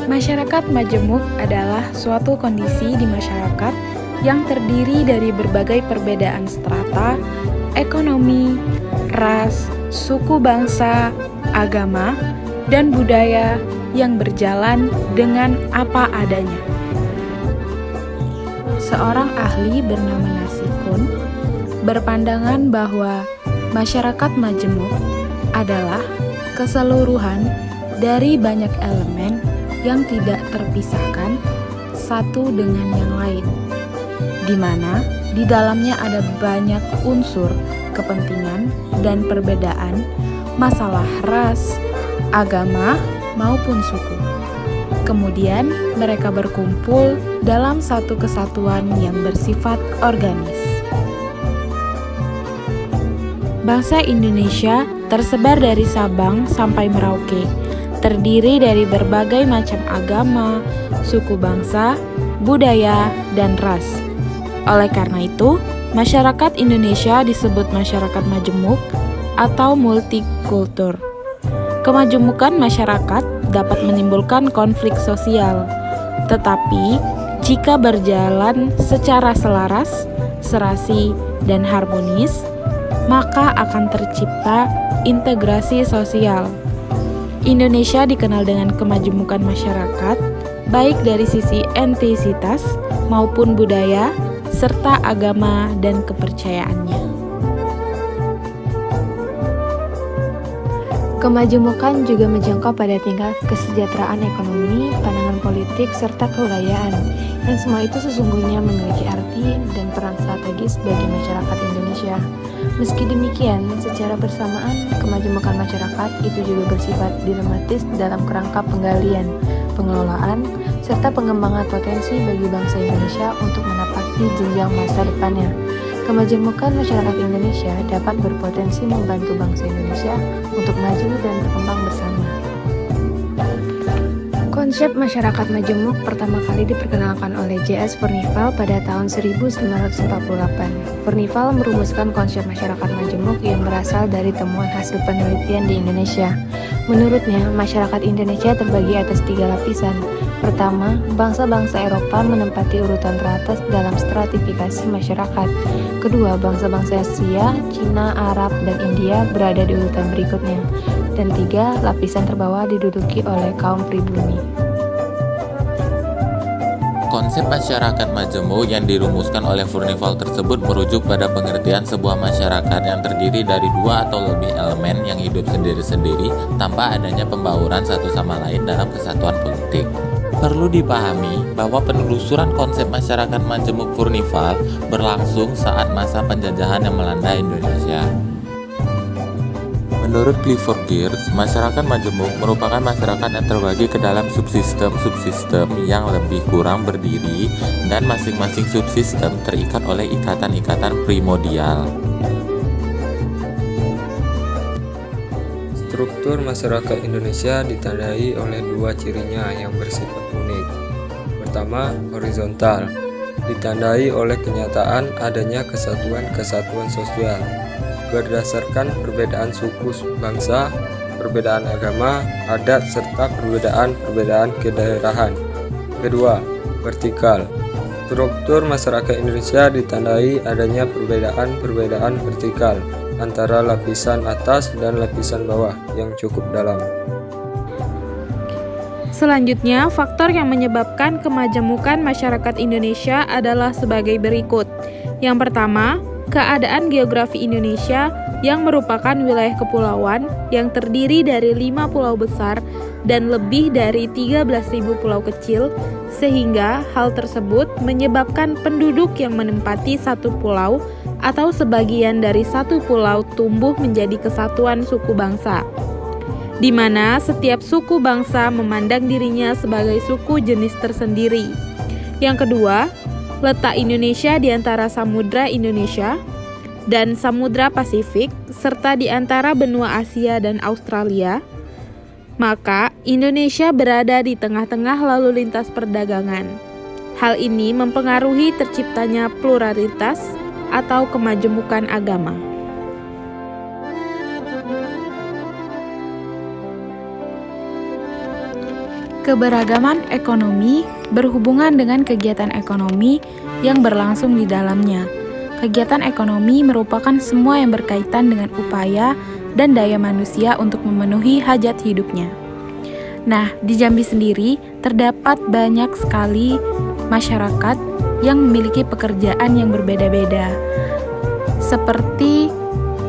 Masyarakat majemuk adalah suatu kondisi di masyarakat yang terdiri dari berbagai perbedaan strata, ekonomi, ras, suku bangsa, agama, dan budaya yang berjalan dengan apa adanya. Seorang ahli bernama Nasikun berpandangan bahwa masyarakat majemuk adalah keseluruhan dari banyak elemen yang tidak terpisahkan satu dengan yang lain, di mana di dalamnya ada banyak unsur kepentingan dan perbedaan masalah ras, agama, maupun suku. Kemudian mereka berkumpul dalam satu kesatuan yang bersifat organis. Bangsa Indonesia tersebar dari Sabang sampai Merauke, terdiri dari berbagai macam agama, suku bangsa, budaya, dan ras. Oleh karena itu, masyarakat Indonesia disebut masyarakat majemuk atau multikultur. Kemajemukan masyarakat dapat menimbulkan konflik sosial, tetapi jika berjalan secara selaras, serasi, dan harmonis, maka akan tercipta integrasi sosial. Indonesia dikenal dengan kemajemukan masyarakat, baik dari sisi etnisitas maupun budaya, serta agama dan kepercayaannya. Kemajemukan juga menjangkau pada tingkat kesejahteraan ekonomi, pandangan politik, serta kebudayaan, yang semua itu sesungguhnya memiliki arti dan peran strategis bagi masyarakat Indonesia. Meski demikian, secara bersamaan, kemajemukan masyarakat itu juga bersifat dilematis dalam kerangka penggalian, pengelolaan, serta pengembangan potensi bagi bangsa Indonesia untuk menapaki jenjang masa depannya. Kemajemukan masyarakat Indonesia dapat berpotensi membantu bangsa Indonesia untuk maju dan berkembang bersama. Konsep masyarakat majemuk pertama kali diperkenalkan oleh J.S. Furnifal pada tahun 1948. Furnifal merumuskan konsep masyarakat majemuk yang berasal dari temuan hasil penelitian di Indonesia. Menurutnya, masyarakat Indonesia terbagi atas 3 lapisan. Pertama, bangsa-bangsa Eropa menempati urutan teratas dalam stratifikasi masyarakat. Kedua, bangsa-bangsa Asia, Cina, Arab, dan India berada di urutan berikutnya. Dan 3, lapisan terbawah diduduki oleh kaum pribumi. Konsep masyarakat majemuk yang dirumuskan oleh Furnifal tersebut merujuk pada pengertian sebuah masyarakat yang terdiri dari 2 atau lebih elemen yang hidup sendiri-sendiri tanpa adanya pembauran satu sama lain dalam kesatuan politik. Perlu dipahami bahwa penelusuran konsep masyarakat majemuk Furnifal berlangsung saat masa penjajahan yang melanda Indonesia. Menurut Clifford Geertz, masyarakat majemuk merupakan masyarakat yang terbagi ke dalam subsistem-subsistem yang lebih kurang berdiri dan masing-masing subsistem terikat oleh ikatan-ikatan primordial. Struktur masyarakat Indonesia ditandai oleh 2 cirinya yang bersifat unik. Pertama, horizontal, ditandai oleh kenyataan adanya kesatuan-kesatuan sosial berdasarkan perbedaan suku bangsa, perbedaan agama, adat, serta perbedaan kedaerahan. Kedua, vertikal. Struktur masyarakat Indonesia ditandai adanya perbedaan vertikal antara lapisan atas dan lapisan bawah yang cukup dalam. Selanjutnya, faktor yang menyebabkan kemajemukan masyarakat Indonesia adalah sebagai berikut. Yang pertama, keadaan geografi Indonesia yang merupakan wilayah kepulauan yang terdiri dari 5 pulau besar dan lebih dari 13.000 pulau kecil, sehingga hal tersebut menyebabkan penduduk yang menempati satu pulau atau sebagian dari satu pulau tumbuh menjadi kesatuan suku bangsa, di mana setiap suku bangsa memandang dirinya sebagai suku jenis tersendiri. Yang kedua, letak Indonesia di antara Samudra Indonesia dan Samudra Pasifik, serta di antara benua Asia dan Australia, maka Indonesia berada di tengah-tengah lalu lintas perdagangan. Hal ini mempengaruhi terciptanya pluralitas atau kemajemukan agama. Keberagaman ekonomi berhubungan dengan kegiatan ekonomi yang berlangsung di dalamnya. Kegiatan ekonomi merupakan semua yang berkaitan dengan upaya dan daya manusia untuk memenuhi hajat hidupnya. Nah, di Jambi sendiri terdapat banyak sekali masyarakat yang memiliki pekerjaan yang berbeda-beda, seperti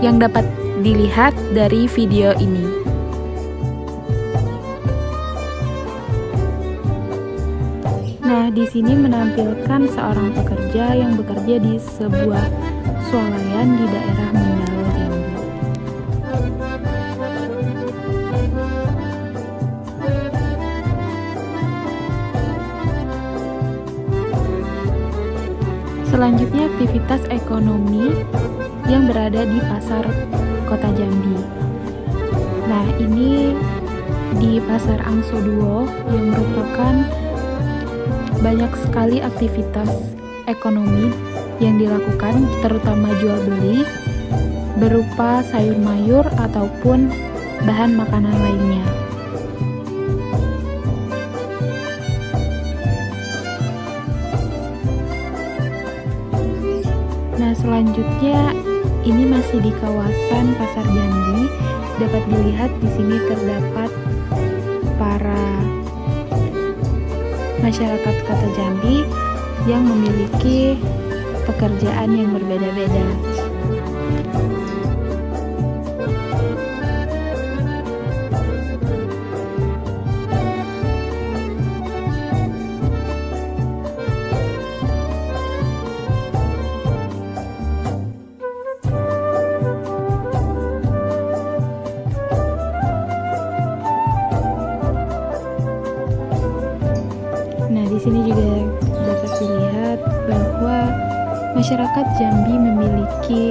yang dapat dilihat dari video ini. Nah, di sini menampilkan seorang pekerja yang bekerja di sebuah swalayan di daerah Mandalo, Jambi. Selanjutnya, aktivitas ekonomi yang berada di pasar Kota Jambi. Nah, ini di Pasar Angso Duo yang merupakan banyak sekali aktivitas ekonomi yang dilakukan, terutama jual beli berupa sayur mayur ataupun bahan makanan lainnya. Nah, selanjutnya ini masih di kawasan Pasar Jambi. Dapat dilihat di sini terdapat para masyarakat Kota Jambi yang memiliki pekerjaan yang berbeda-beda. Nah, di sini juga dapat dilihat bahwa masyarakat Jambi memiliki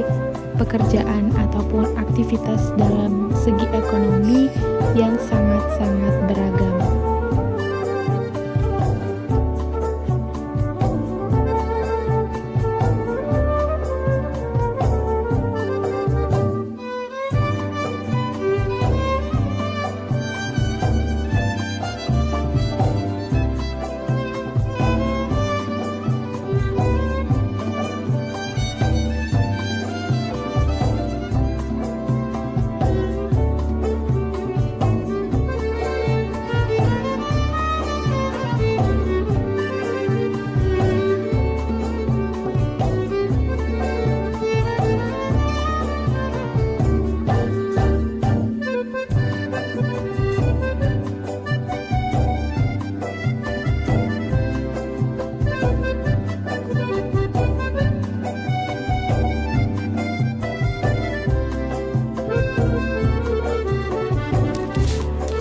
pekerjaan ataupun aktivitas dalam segi ekonomi yang sangat-sangat beragam.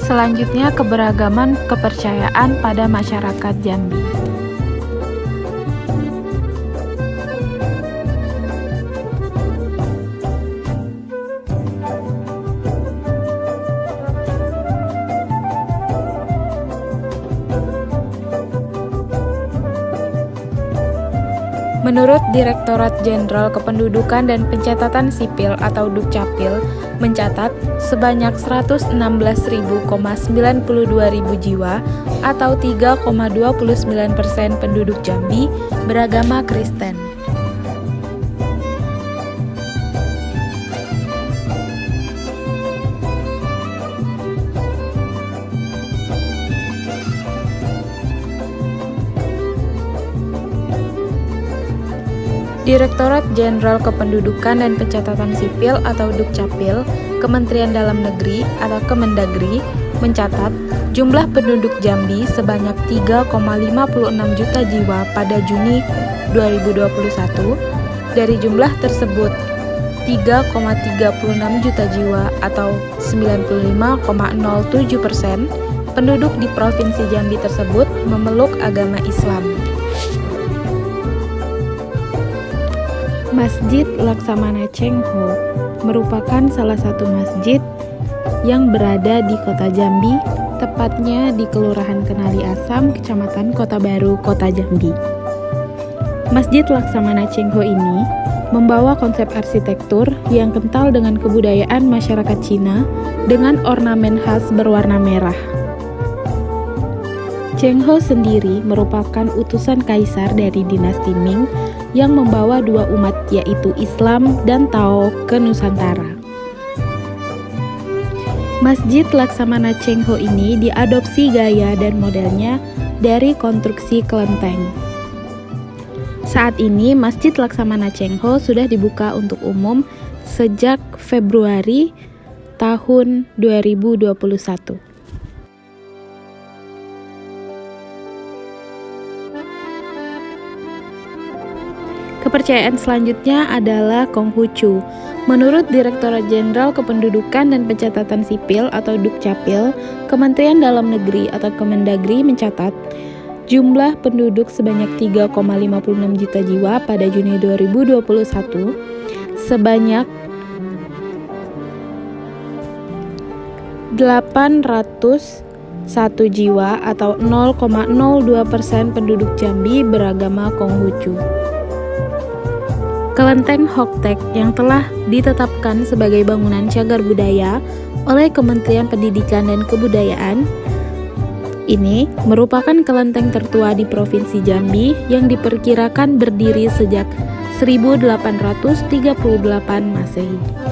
Selanjutnya, keberagaman kepercayaan pada masyarakat Jambi. Menurut Direktorat Jenderal Kependudukan dan Pencatatan Sipil atau Dukcapil mencatat sebanyak 116.092.000 jiwa atau 3,29% penduduk Jambi beragama Kristen. Direktorat Jenderal Kependudukan dan Pencatatan Sipil atau Dukcapil, Kementerian Dalam Negeri atau Kemendagri mencatat jumlah penduduk Jambi sebanyak 3,56 juta jiwa pada Juni 2021 Dari jumlah tersebut, 3,36 juta jiwa atau 95,07% penduduk di Provinsi Jambi tersebut memeluk agama Islam. Masjid Laksamana Cheng Ho merupakan salah satu masjid yang berada di Kota Jambi, tepatnya di Kelurahan Kenali Asam, Kecamatan Kota Baru, Kota Jambi. Masjid Laksamana Cheng Ho ini membawa konsep arsitektur yang kental dengan kebudayaan masyarakat Cina dengan ornamen khas berwarna merah. Cheng Ho sendiri merupakan utusan kaisar dari dinasti Ming yang membawa dua umat yaitu Islam dan Tao ke Nusantara. Masjid Laksamana Cheng Ho ini diadopsi gaya dan modelnya dari konstruksi kelenteng. Saat ini Masjid Laksamana Cheng Ho sudah dibuka untuk umum sejak Februari tahun 2021. Kepercayaan selanjutnya adalah Konghucu. Menurut Direktorat Jenderal Kependudukan dan Pencatatan Sipil atau Dukcapil, Kementerian Dalam Negeri atau Kemendagri mencatat jumlah penduduk sebanyak 3,56 juta jiwa pada Juni 2021, sebanyak 801 jiwa atau 0,02% penduduk Jambi beragama Konghucu. Kelenteng Hoktek yang telah ditetapkan sebagai bangunan cagar budaya oleh Kementerian Pendidikan dan Kebudayaan ini merupakan kelenteng tertua di Provinsi Jambi yang diperkirakan berdiri sejak 1838 Masehi.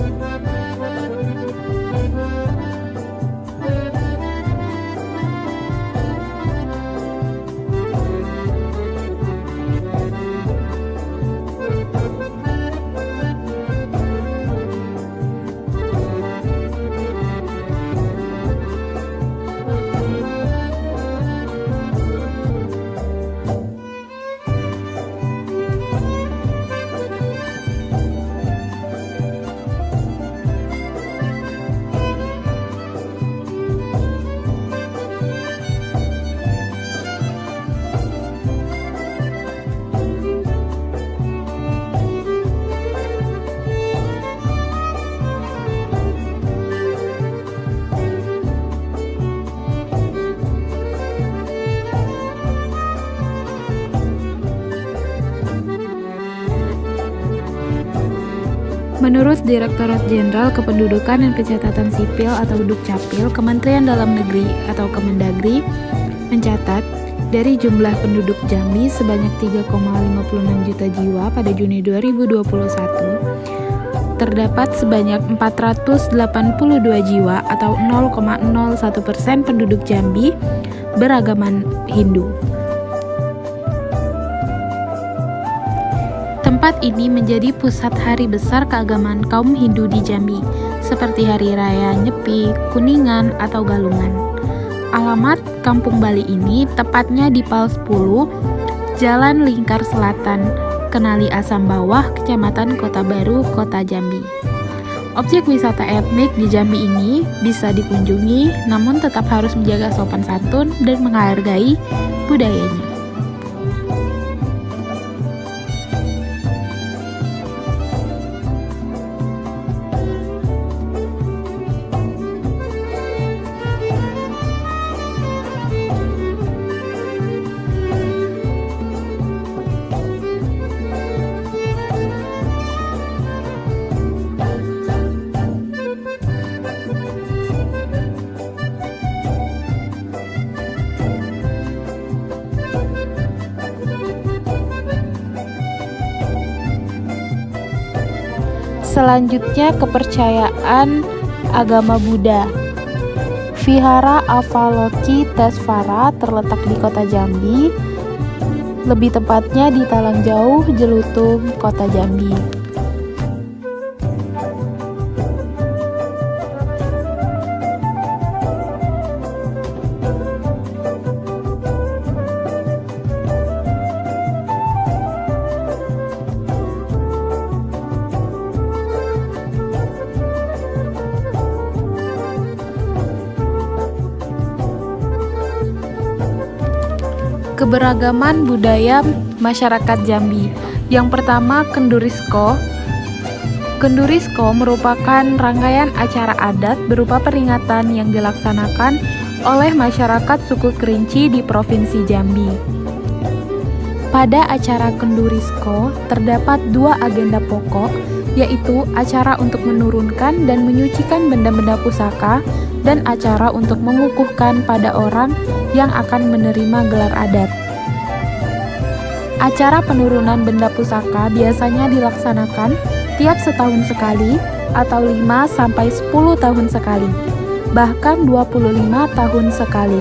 Menurut Direktorat Jenderal Kependudukan dan Pencatatan Sipil atau Dukcapil, Kementerian Dalam Negeri atau Kemendagri mencatat dari jumlah penduduk Jambi sebanyak 3,56 juta jiwa pada Juni 2021, terdapat sebanyak 482 jiwa atau 0,01% penduduk Jambi beragama Hindu. Tempat ini menjadi pusat hari besar keagamaan kaum Hindu di Jambi, seperti Hari Raya Nyepi, Kuningan, atau Galungan. Alamat Kampung Bali ini tepatnya di Pal 10, Jalan Lingkar Selatan, Kenali Asam Bawah, Kecamatan Kota Baru, Kota Jambi. Objek wisata etnik di Jambi ini bisa dikunjungi, namun tetap harus menjaga sopan santun dan menghargai budayanya. Selanjutnya, kepercayaan agama Buddha. Vihara Avalokitesvara terletak di Kota Jambi, lebih tepatnya di Talang Jauh, Jelutung, Kota Jambi. Keberagaman budaya masyarakat Jambi. Yang pertama, Kendurisko. Kendurisko merupakan rangkaian acara adat berupa peringatan yang dilaksanakan oleh masyarakat suku Kerinci di Provinsi Jambi. Pada acara Kendurisko terdapat 2 agenda pokok, yaitu acara untuk menurunkan dan menyucikan benda-benda pusaka dan acara untuk mengukuhkan pada orang yang akan menerima gelar adat. Acara penurunan benda pusaka biasanya dilaksanakan tiap setahun sekali atau 5-10 tahun sekali, bahkan 25 tahun sekali.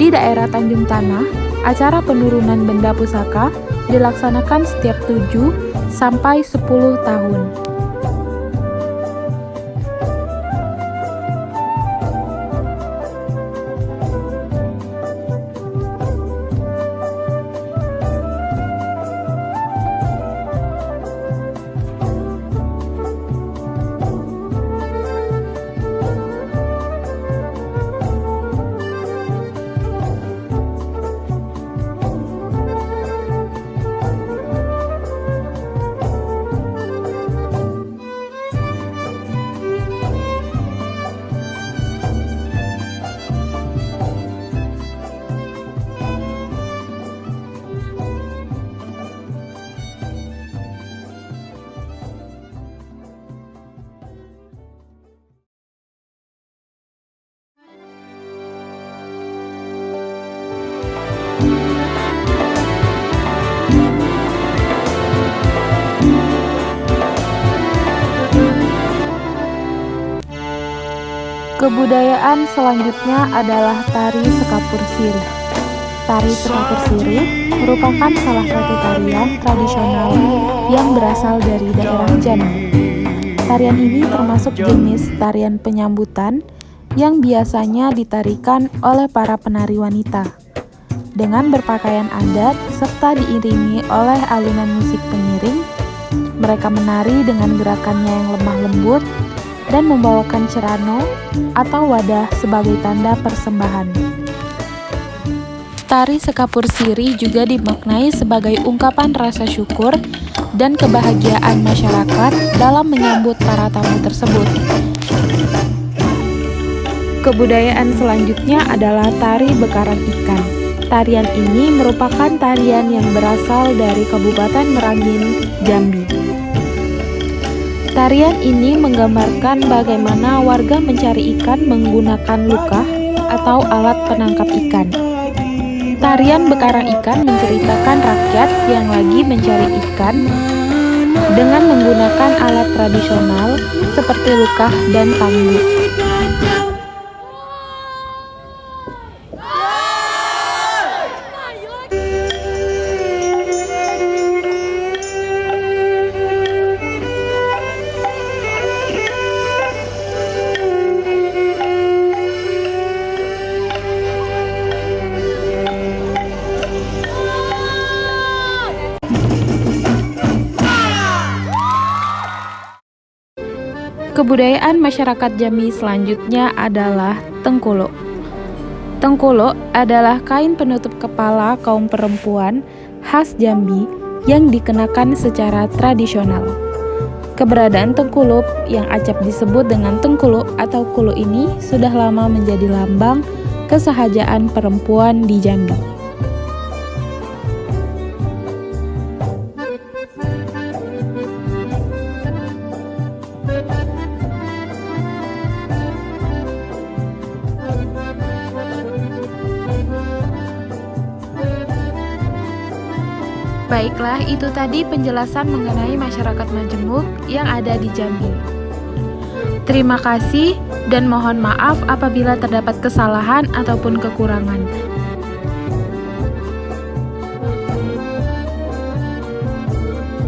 Di daerah Tanjung Tanah, acara penurunan benda pusaka dilaksanakan setiap 7-10 tahun. Kebudayaan selanjutnya adalah tari sekapur sirih. Tari sekapur sirih merupakan salah satu tarian tradisional yang berasal dari daerah Jambi. Tarian ini termasuk jenis tarian penyambutan yang biasanya ditarikan oleh para penari wanita. Dengan berpakaian adat serta diiringi oleh alunan musik pengiring, mereka menari dengan gerakannya yang lemah lembut dan membawakan cerano atau wadah sebagai tanda persembahan. Tari sekapur sirih juga dimaknai sebagai ungkapan rasa syukur dan kebahagiaan masyarakat dalam menyambut para tamu tersebut. Kebudayaan selanjutnya adalah tari bekaran ikan. Tarian ini merupakan tarian yang berasal dari Kabupaten Merangin, Jambi. Tarian ini menggambarkan bagaimana warga mencari ikan menggunakan lukah atau alat penangkap ikan. Tarian bekarang ikan menceritakan rakyat yang lagi mencari ikan dengan menggunakan alat tradisional seperti lukah dan tangguh. Kebudayaan masyarakat Jambi selanjutnya adalah tengkuluk. Tengkuluk adalah kain penutup kepala kaum perempuan khas Jambi yang dikenakan secara tradisional. Keberadaan tengkuluk yang acap disebut dengan tengkuluk atau kulu ini sudah lama menjadi lambang kesahajaan perempuan di Jambi. Baiklah, itu tadi penjelasan mengenai masyarakat Majemuk yang ada di Jambi. Terima kasih dan mohon maaf apabila terdapat kesalahan ataupun kekurangan.